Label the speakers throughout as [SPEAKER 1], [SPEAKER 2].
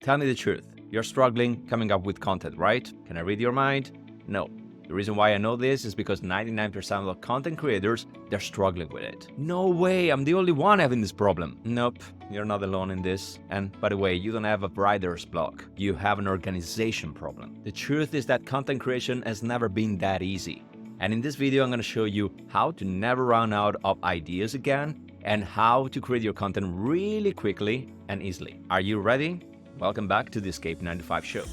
[SPEAKER 1] Tell me the truth. You're struggling coming up with content, right? Can I read your mind? No. The reason why I know this is because 99% of content creators, they're struggling with it. No way, I'm the only one having this problem. Nope, you're not alone in this. And by the way, you don't have a writer's block. You have an organization problem. The truth is that content creation has never been that easy. And in this video, I'm going to show you how to never run out of ideas again and how to create your content really quickly and easily. Are you ready? Welcome back to the Escape 9 to 5 show.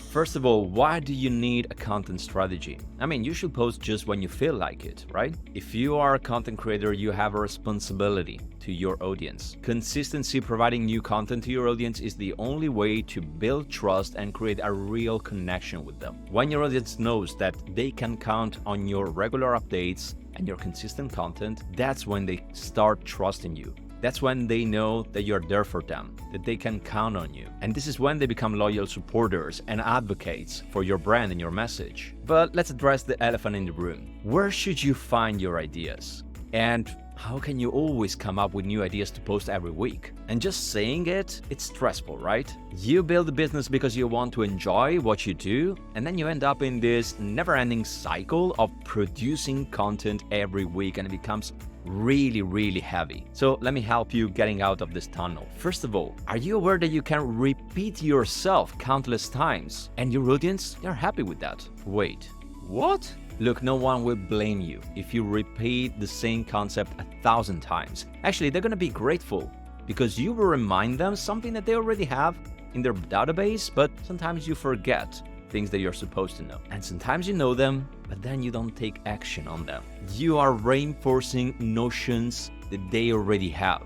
[SPEAKER 1] First of all, why do you need a content strategy? I mean, you should post just when you feel like it, right? If you are a content creator, you have a responsibility to your audience. Consistency providing new content to your audience is the only way to build trust and create a real connection with them. When your audience knows that they can count on your regular updates and your consistent content, that's when they start trusting you. That's when they know that you're there for them, that they can count on you. And this is when they become loyal supporters and advocates for your brand and your message. But let's address the elephant in the room. Where should you find your ideas? And how can you always come up with new ideas to post every week? And just saying it, it's stressful, right? You build a business because you want to enjoy what you do, and then you end up in this never-ending cycle of producing content every week, and it becomes really heavy. So let me help you getting out of this tunnel. First of all, are you aware that you can repeat yourself countless times and your audience, they're happy with that? Wait, what? Look, no one will blame you if you repeat the same concept 1,000 times. Actually, they're gonna be grateful because you will remind them something that they already have in their database, but sometimes you forget things that you're supposed to know. And sometimes you know them, but then you don't take action on them. You are reinforcing notions that they already have,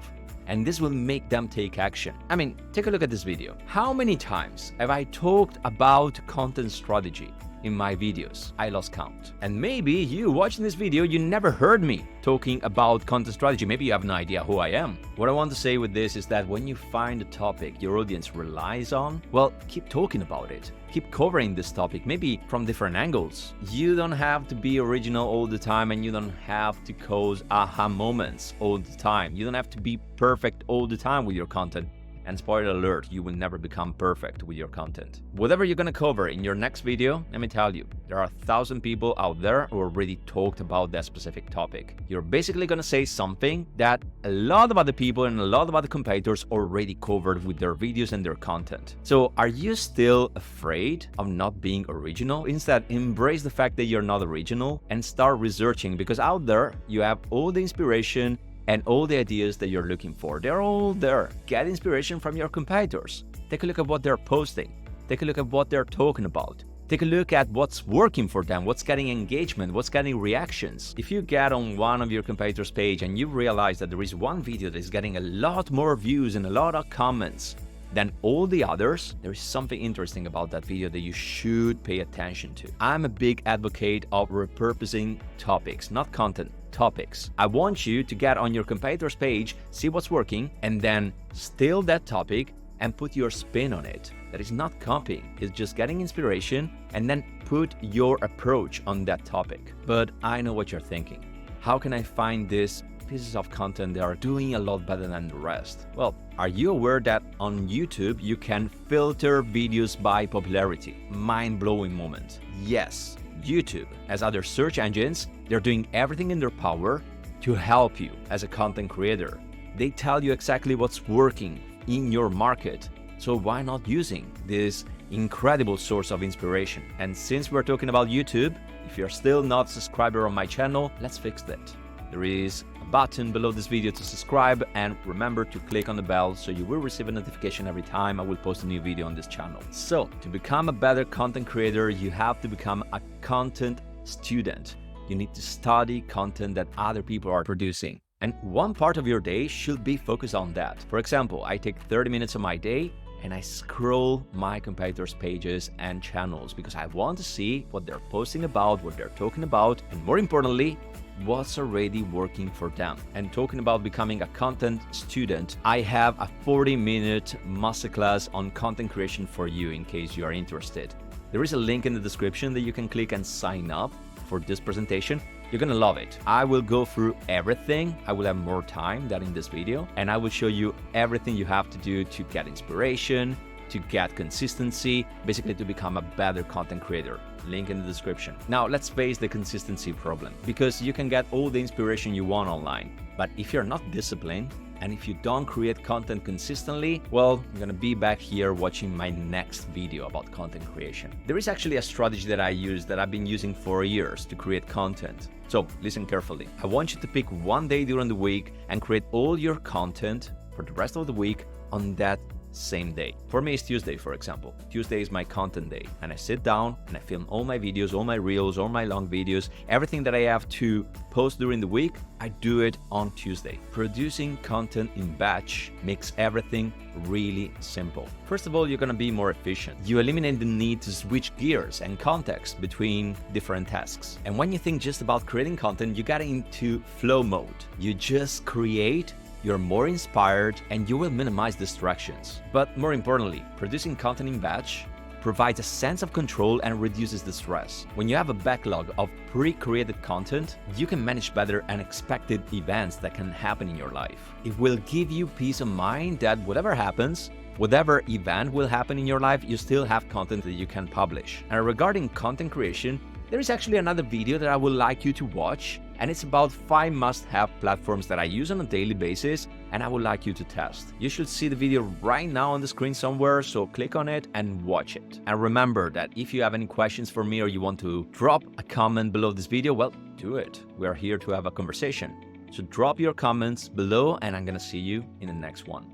[SPEAKER 1] and this will make them take action. I mean, take a look at this video. How many times have I talked about content strategy in my videos? I lost count. And maybe you watching this video, you never heard me talking about content strategy. Maybe you have no idea who I am. What I want to say with this is that when you find a topic your audience relies on, well, keep talking about it. Keep covering this topic, maybe from different angles. You don't have to be original all the time, and you don't have to cause aha moments all the time. You don't have to be perfect all the time with your content. And spoiler alert, you will never become perfect with your content. Whatever you're gonna cover in your next video, let me tell you, there are 1,000 people out there who already talked about that specific topic. You're basically gonna say something that a lot of other people and a lot of other competitors already covered with their videos and their content. So are you still afraid of not being original? Instead, embrace the fact that you're not original and start researching, because out there you have all the inspiration and all the ideas that you're looking for. They're all there. Get inspiration from your competitors. Take a look at what they're posting. Take a look at what they're talking about. Take a look at what's working for them, what's getting engagement, what's getting reactions. If you get on one of your competitors' page and you realize that there is one video that is getting a lot more views and a lot of comments than all the others, there is something interesting about that video that you should pay attention to. I'm a big advocate of repurposing topics, not content. Topics. I want you to get on your competitor's page, see what's working, and then steal that topic and put your spin on it. That is not copying, it's just getting inspiration and then put your approach on that topic. But I know what you're thinking. How can I find these pieces of content that are doing a lot better than the rest? Well, are you aware that on YouTube you can filter videos by popularity? Mind-blowing moment. Yes. YouTube, as other search engines, they're doing everything in their power to help you as a content creator. They tell you exactly what's working in your market. So why not using this incredible source of inspiration? And since we're talking about YouTube, if you're still not a subscriber on my channel, let's fix that. There is a button below this video to subscribe, and remember to click on the bell so you will receive a notification every time I will post a new video on this channel. So, to become a better content creator, you have to become a content student. You need to study content that other people are producing. And one part of your day should be focused on that. For example, I take 30 minutes of my day and I scroll my competitors' pages and channels because I want to see what they're posting about, what they're talking about, and more importantly, what's already working for them. And talking about becoming a content student, I have a 40-minute masterclass on content creation for you in case you are interested. There is a link in the description that you can click and sign up for this presentation. You're gonna love it. I will go through everything. I will have more time than in this video, and I will show you everything you have to do to get inspiration, to get consistency, basically to become a better content creator. Link in the description. Now let's face the consistency problem, because you can get all the inspiration you want online, but if you're not disciplined, and if you don't create content consistently, well, you're gonna be back here watching my next video about content creation. There is actually a strategy that I use that I've been using for years to create content. So listen carefully. I want you to pick one day during the week and create all your content for the rest of the week on that same day. For me, it's Tuesday, for example. Tuesday is my content day, and I sit down and I film all my videos, all my reels, all my long videos, everything that I have to post during the week, I do it on Tuesday. Producing content in batch makes everything really simple. First of all, you're gonna be more efficient. You eliminate the need to switch gears and context between different tasks. And when you think just about creating content, you get into flow mode. You just create, you're more inspired, and you will minimize distractions. But more importantly, producing content in batch provides a sense of control and reduces the stress. When you have a backlog of pre-created content, you can manage better unexpected events that can happen in your life. It will give you peace of mind that whatever happens, whatever event will happen in your life, you still have content that you can publish. And regarding content creation, there is actually another video that I would like you to watch, and it's about 5 must-have platforms that I use on a daily basis, and I would like you to test. You should see the video right now on the screen somewhere, so click on it and watch it. And remember that if you have any questions for me or you want to drop a comment below this video, well, do it. We are here to have a conversation. So drop your comments below, and I'm gonna see you in the next one.